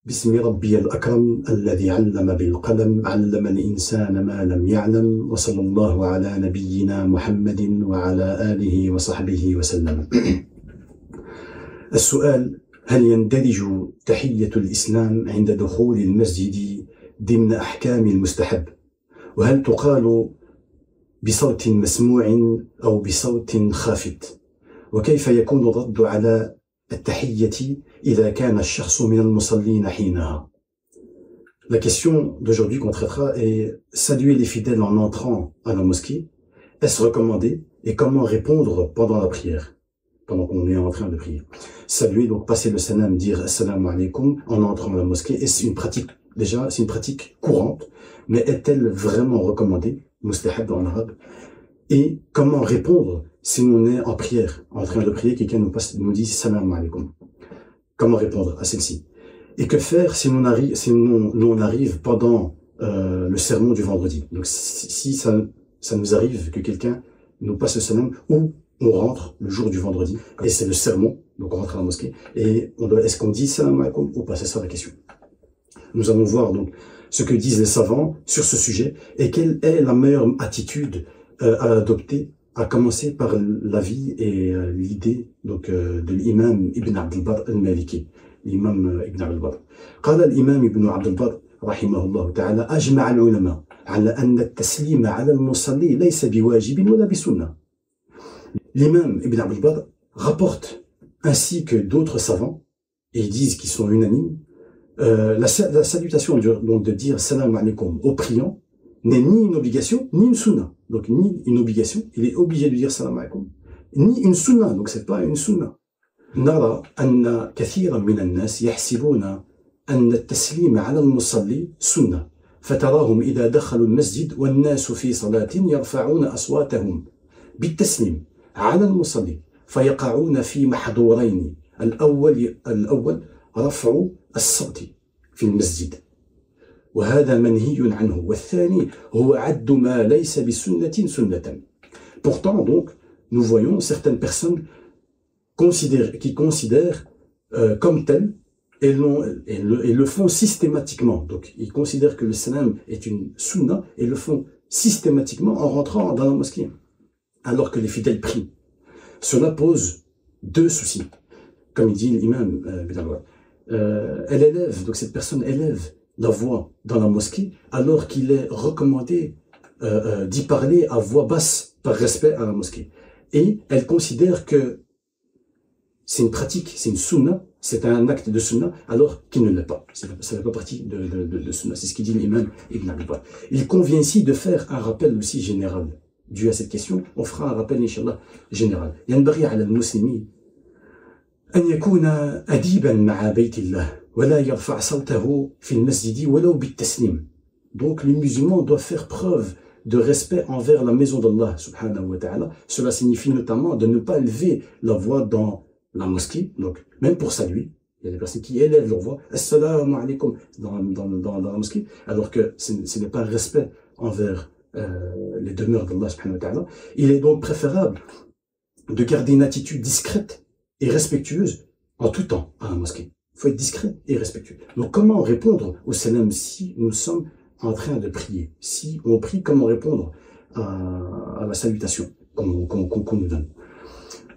باسم ربي الأكرم الذي علم بالقلم علم الإنسان ما لم يعلم وصلى الله على نبينا محمد وعلى آله وصحبه وسلم. السؤال: هل يندرج تحية الإسلام عند دخول المسجد ضمن أحكام المستحب؟ وهل تقال بصوت مسموع أو بصوت خافت؟ وكيف يكون الرد على التحية إذا كان الشخص من المصلين حينها؟ La question d'aujourd'hui qu'on traitera est: saluer les fidèles en entrant à la mosquée, est-ce recommandé? Et comment répondre pendant la prière, pendant qu'on est en train de prier? Saluer, donc passer le salam, dire assalamu alaikum en entrant à la mosquée, et c'est une pratique, déjà, c'est une pratique courante, mais est-elle vraiment recommandée, mustahab en arabe? Et comment répondre si on est en prière, en train de prier, quelqu'un nous dit salam alaikum? Comment répondre à celle-ci? Et que faire si l'on arrive pendant le sermon du vendredi? Donc si ça nous arrive que quelqu'un nous passe le salam, ou on rentre le jour du vendredi, et c'est le sermon, donc on rentre à la mosquée, et est-ce qu'on dit salam alaikum ou pas? C'est ça la question. Nous allons voir donc ce que disent les savants sur ce sujet, et quelle est la meilleure attitude à adopter, à commencer par l'avis et l'idée donc de l'imam Ibn Abd al-Barr al-Maliki. l'imam Ibn Abd al-Barr. قال الإمام ابن عبد البر رحمه الله تعالى: أجمع العلماء على أن التسليم على المصلي ليس بواجب ولا بسنة. L'imam Ibn Abd al-Barr rapporte, ainsi que d'autres savants, et ils disent qu'ils sont unanimes, la salutation donc de dire salam alaikum au priant n'est ni une obligation, ni une sunna. Donc, ni une obligation, il est obligé de dire salam alaikum, ni une sunna, donc c'est pas une sunna. نرى أن كثيرا من الناس يحسبون أن التسليم على المصلي سنة، فتراهم إذا دخلوا المسجد والناس في صلاة يرفعون أصواتهم بالتسليم على المصلي، فيقعون في محظورين: الأول رفع الصوت في المسجد وهذا منهي عنه، والثاني هو عد ما ليس بسنة سنة. Pourtant, donc, nous voyons certaines personnes qui considèrent comme tel, et le font systématiquement. Donc, ils considèrent que le salam est une sunna et le font systématiquement en rentrant dans la mosquée, alors que les fidèles prient. Cela pose deux soucis. Comme il dit l'imam elle élève, donc cette personne élève la voix dans la mosquée, alors qu'il est recommandé d'y parler à voix basse par respect à la mosquée. Et elle considère que c'est une pratique, c'est une sunna, c'est un acte de sunna, alors qu'il ne l'est pas. Ça ne fait pas partie de sunna. C'est ce qu'il dit l'imam Ibn Abd al-Barr. Il convient ici de faire un rappel aussi général. Dû à cette question, on fera un rappel, Inch'Allah, général. ينبغي على المسلمين أن يكون أديبا مع بيت الله ولا يرفع صوته في المسجد ولو بالتسليم. Donc, les musulmans doivent faire preuve de respect envers la maison d'Allah, subhanahu wa ta'ala. Cela signifie notamment de ne pas élever la voix dans la mosquée, donc même pour saluer. Il y a des personnes qui élèvent leur voix, assalamu alaikum, dans la mosquée, alors que ce n'est pas un respect envers les demeures d'Allah, subhanahu wa ta'ala. Il est donc préférable de garder une attitude discrète et respectueuse en tout temps à la mosquée. Il faut être discret et respectueux. Donc comment répondre au salam si nous sommes en train de prier? Si on prie, comment répondre à la salutation qu'on nous donne?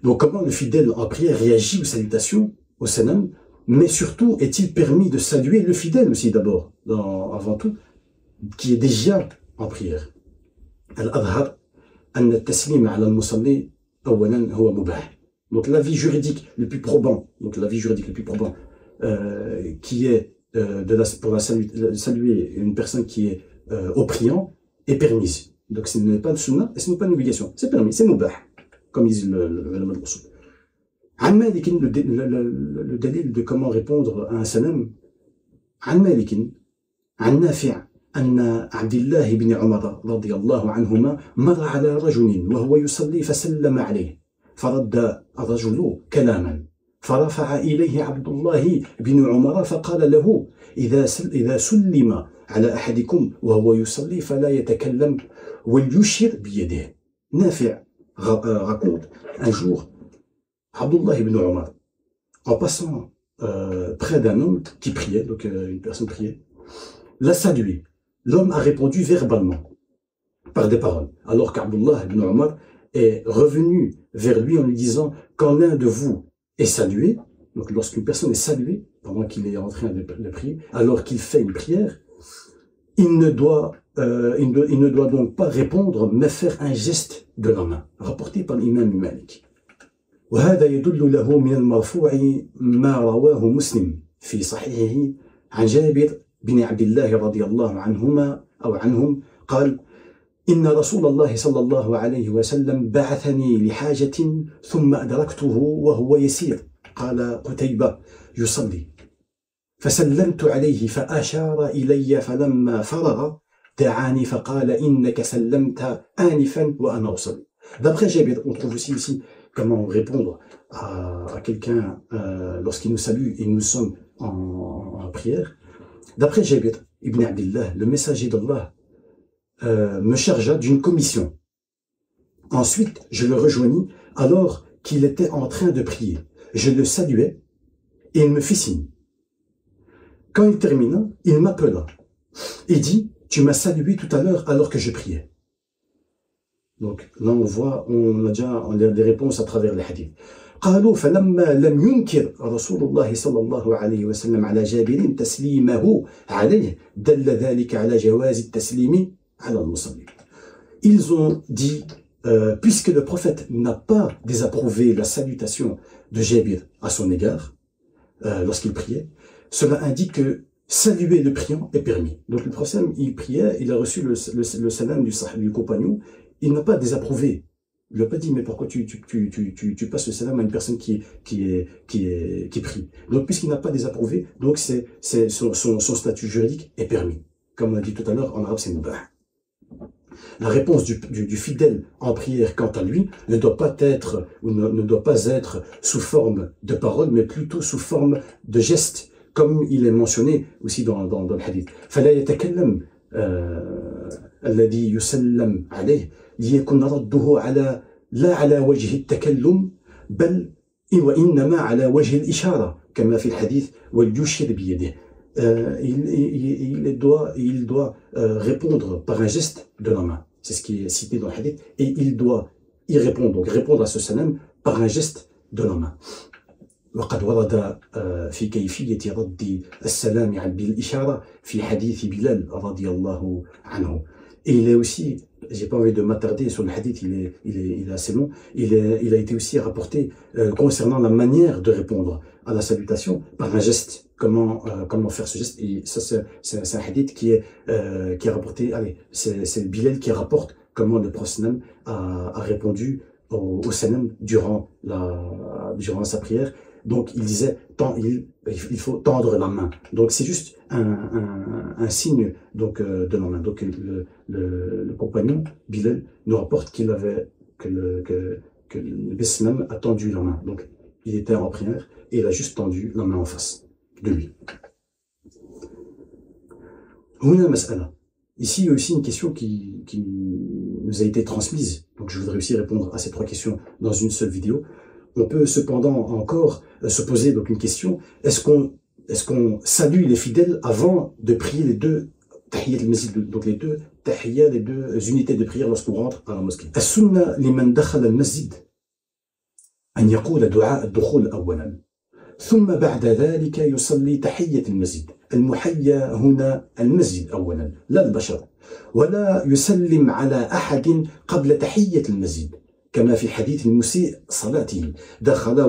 Donc comment le fidèle en prière réagit aux salutations, au salam? Mais surtout, est-il permis de saluer le fidèle aussi d'abord, avant tout, qui est déjà en prière? Al-Adhar, an at-taslim ala al-musalli awalan huwa mubah. Donc l'avis juridique le plus probant, qui est pour saluer une personne qui est au priant, est permise. Donc ce n'est pas de sunna et ce n'est pas une obligation. C'est permis, c'est mubah, comme disent le Usul. An Malik, le dalil de comment répondre à un salam. An Malik, an Nafi' أن عبد الله بن عمر رضي الله عنهما مر على رجل وهو يصلي فسلم عليه فرد الرجل كلاما فرفع إليه عبد الله بن عمر فقال له: إذا سلم على أحدكم وهو يصلي فلا يتكلم وليشير بيده. Nafi' raconte un jour Abdullah ibn Omar, en passant près d'un homme qui priait, donc une personne priait, l'a salué. L'homme a répondu verbalement, par des paroles, alors qu'Abdullah ibn Omar est revenu vers lui en lui disant « Quand l'un de vous est salué », donc lorsqu'une personne est saluée, pendant qu'il est en train de prier, alors qu'il fait une prière, il ne doit donc pas répondre, mais faire un geste de la main, rapporté par l'imam Malik. وهذا يدل له من المرفوع ما رواه مسلم في صحيحه عن جابر بن عبد الله رضي الله عنهما أو عنهم قال إن رسول الله صلى الله عليه وسلم بعثني لحاجة ثم أدركته وهو يسير قال قتيبة يصلي فسلمت عليه فأشار إلي فلما فرغ دعاني فقال إنك سلمت آنفا وأنا أصلي. D'après Jabir, on trouve aussi ici comment répondre à quelqu'un lorsqu'il nous salue et nous sommes en prière. D'après Jabir ibn Abdillah, le messager d'Allah me chargea d'une commission. Ensuite, je le rejoignis alors qu'il était en train de prier. Je le saluais et il me fit signe. Quand il termina, il m'appela et dit « Tu m'as salué tout à l'heure alors que je priais. » Donc là on a déjà les réponses à travers les hadiths. قالوا فلما لم ينكر رسول الله صلى الله عليه وسلم على جابر تسليمه عليه دل ذلك على جواز التسليم على المصلي. Ils ont dit puisque le prophète n'a pas désapprouvé la salutation de Jabir à son égard lorsqu'il priait, cela indique que saluer le priant est permis. Donc le prophète, il priait, il a reçu le salam du compagnon, il n'a pas désapprouvé. Il n'a pas dit, mais pourquoi tu passes le salam à une personne qui prie. Donc puisqu'il n'a pas désapprouvé, donc son statut juridique est permis. Comme on a dit tout à l'heure, en arabe c'est mubah. La réponse du fidèle en prière, quant à lui, ne doit pas être sous forme de parole, mais plutôt sous forme de geste, comme il est mentionné aussi dans le hadith. فلا يتكلم الذي يسلم عليه ليكن رده لا على وجه التكلم بل وإنما على وجه الإشارة كما في الحديث وليشير بيده. Il doit répondre par un geste de la main. C'est ce qui est cité dans le hadith. Et il doit y répondre, donc répondre à ce salam par un geste de la main. وقد ورد في كيفية رد السلام بالإشارة في حديث بلال رضي الله عنه. Et il est aussi, j'ai pas envie de m'attarder sur le hadith, il est assez long, il a été aussi rapporté concernant la manière de répondre à la salutation par un geste. Comment faire ce geste. Et ça, c'est un hadith qui est rapporté, c'est Bilal qui rapporte comment le prophète a répondu au salam durant sa prière. Donc il disait, il faut tendre la main. Donc c'est juste un signe donc de la main. Donc le compagnon Bilal nous rapporte que le Bislam a tendu la main. Donc il était en prière et il a juste tendu la main en face de lui. Ici, il y a aussi une question qui nous a été transmise. Donc je voudrais aussi répondre à ces trois questions dans une seule vidéo. On peut cependant encore se poser donc une question, est-ce qu'on salue les fidèles avant de prier les deux tahiyyat al-masjid, donc les deux tahiyyat, les deux unités de prière lorsqu'on rentre à la mosquée. As-sunna liman dakhala al-masjid an yaqula du'a ad-dukhul awwalan ثم بعد ذلك يصلي تحية المسجد. المحيا هنا المسجد أولا لا البشر، ولا يسلم على أحد قبل تحية المسجد كما في حديث المسيء صلاته دخل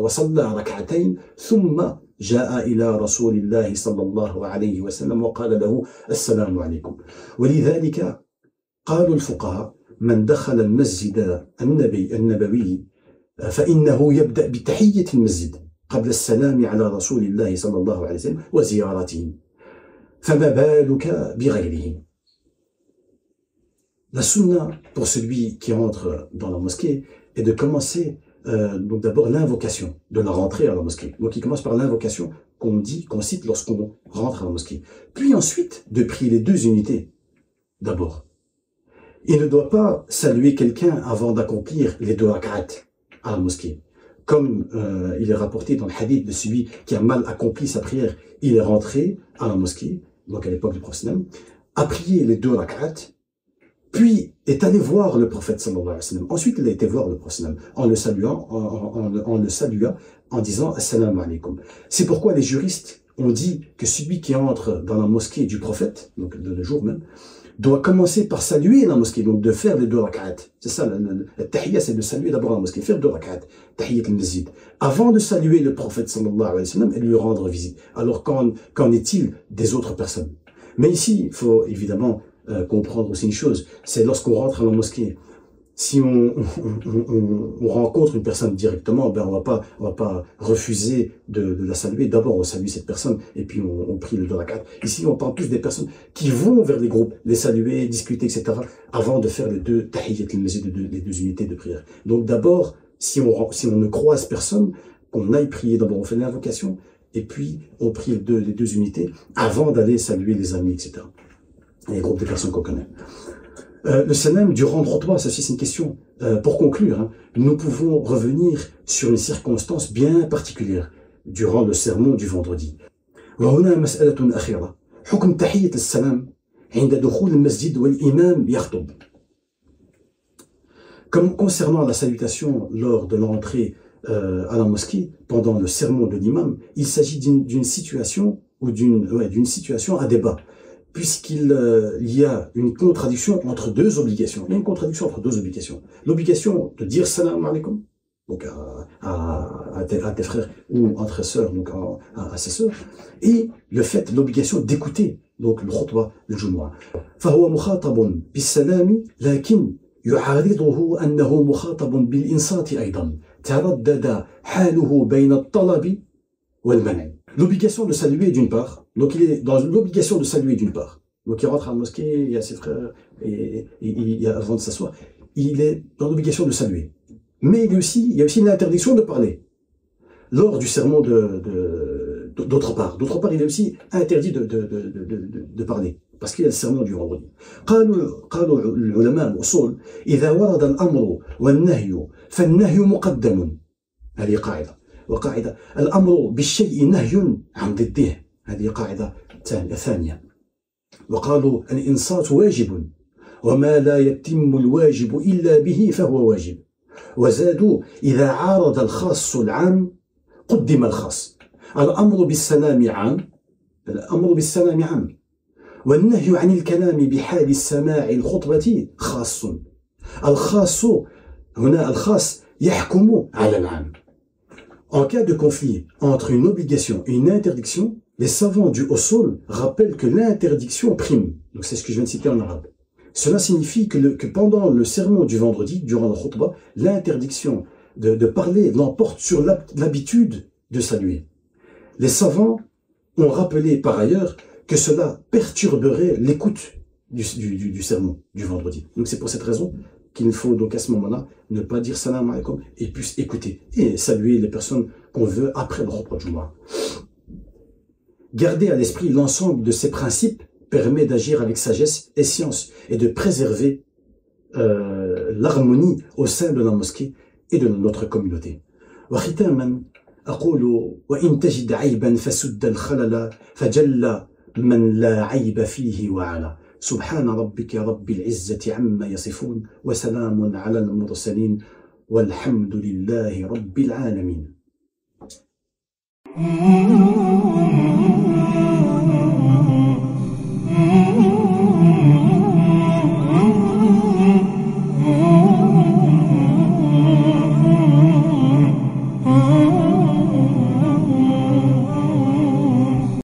وصلى ركعتين ثم جاء إلى رسول الله صلى الله عليه وسلم وقال له السلام عليكم. ولذلك قالوا الفقهاء من دخل المسجد النبوي فإنه يبدأ بتحية المسجد قبل السلام على رسول الله صلى الله عليه وسلم وزيارته فما بالك بغيره. La sunna pour celui qui entre dans la mosquée est de commencer donc d'abord l'invocation de la rentrée à la mosquée. Donc il commence par l'invocation qu'on cite lorsqu'on rentre à la mosquée. Puis ensuite de prier les deux unités d'abord. Il ne doit pas saluer quelqu'un avant d'accomplir les deux rak'at à la mosquée. comme il est rapporté dans le hadith de celui qui a mal accompli sa prière, il est rentré à la mosquée, donc à l'époque du prophète, a prié les 2 rak'at, puis est allé voir le prophète sallallahu alayhi wa sallam. Ensuite, il a été voir le prophète en le saluant, en le saluant, en disant assalamu alaykum. C'est pourquoi les juristes ont dit que celui qui entre dans la mosquée du prophète, donc le jour même, doit commencer par saluer la mosquée, donc de faire les 2 rak'at. C'est ça, le tahiyya, c'est de saluer d'abord la mosquée, faire 2 rak'at, tahiyyat al-masjid, avant de saluer le prophète sallallahu alayhi wa sallam et lui rendre visite. Alors qu'en est-il des autres personnes? Mais ici, il faut évidemment comprendre aussi une chose, c'est lorsqu'on rentre à la mosquée, si on rencontre une personne directement, ben on va pas refuser de la saluer. D'abord, on salue cette personne et puis on prie le 2 rak'at. Ici, on parle plus des personnes qui vont vers les groupes, les saluer, discuter, etc., avant de faire les 2 tahiyyat al-masjid, les 2 unités de prière. Donc d'abord, si on ne croise personne, on aille prier. D'abord, on fait l'invocation et puis on prie les 2 unités avant d'aller saluer les amis, etc. Et les groupes de personnes qu'on connaît. Le salam durant le khutbah, ça aussi c'est une question. Pour conclure, nous pouvons revenir sur une circonstance bien particulière durant le sermon du vendredi. وهنا مسألة أخيرة حكم تحية السلام عند دخول المسجد والإمام يخطب. Comme concernant la salutation lors de l'entrée à la mosquée pendant le sermon de l'imam, il s'agit d'une situation ou d'une situation à débat, puisqu'il y a une contradiction entre 2 obligations. Il y a une contradiction entre 2 obligations. L'obligation de dire salam alaikum, donc à tes frères ou entre sœurs, donc à ses sœurs, et l'obligation d'écouter, donc le khutbah, le jumu'ah. فهو مخاطب بالسلام لكن يعارضه أنه مخاطب بالإنصات أيضا تردد حاله بين الطلب والمنع. L'obligation de saluer d'une part, donc il est dans l'obligation de saluer d'une part. Donc il rentre à la mosquée, il y a ses frères, et avant de s'asseoir, il est dans l'obligation de saluer. Mais il y a aussi une interdiction de parler. Lors du sermon d'autre part. D'autre part, il est aussi interdit de parler. Parce qu'il y a le sermon du vendredi. قالوا العلماء الأصول إذا ورد الأمر والنهي فالنهي مقدم. هذه قاعدة. وقاعدة الأمر بالشيء نهي عن ضده. هذه قاعدة ثانية. وقالوا الإنصات واجب وما لا يتم الواجب إلا به فهو واجب. وزادوا إذا عارض الخاص العام قدم الخاص. الأمر بالسلام عام والنهي عن الكلام بحال السماع الخطبة خاص. الخاص هنا الخاص يحكم على العام. En cas de conflit entre une obligation et une interdiction, les savants du usul rappellent que l'interdiction prime. Donc c'est ce que je viens de citer en arabe. Cela signifie que pendant le sermon du vendredi, durant le khutbah, l'interdiction de parler l'emporte sur l'habitude de saluer. Les savants ont rappelé par ailleurs que cela perturberait l'écoute du sermon du vendredi. Donc c'est pour cette raison qu'il faut donc à ce moment-là ne pas dire salam alaikum et puis écouter et saluer les personnes qu'on veut après le khutbah Jumu'ah. Garder à l'esprit l'ensemble de ces principes permet d'agir avec sagesse et science et de préserver l'harmonie au sein de la mosquée et de notre communauté. وختاما أقول وإن تجد عيبا فسد الخلل فجل من لا عيب فيه وعلا. سبحان ربك رب العزة عما يصفون وسلام على المرسلين والحمد لله رب العالمين.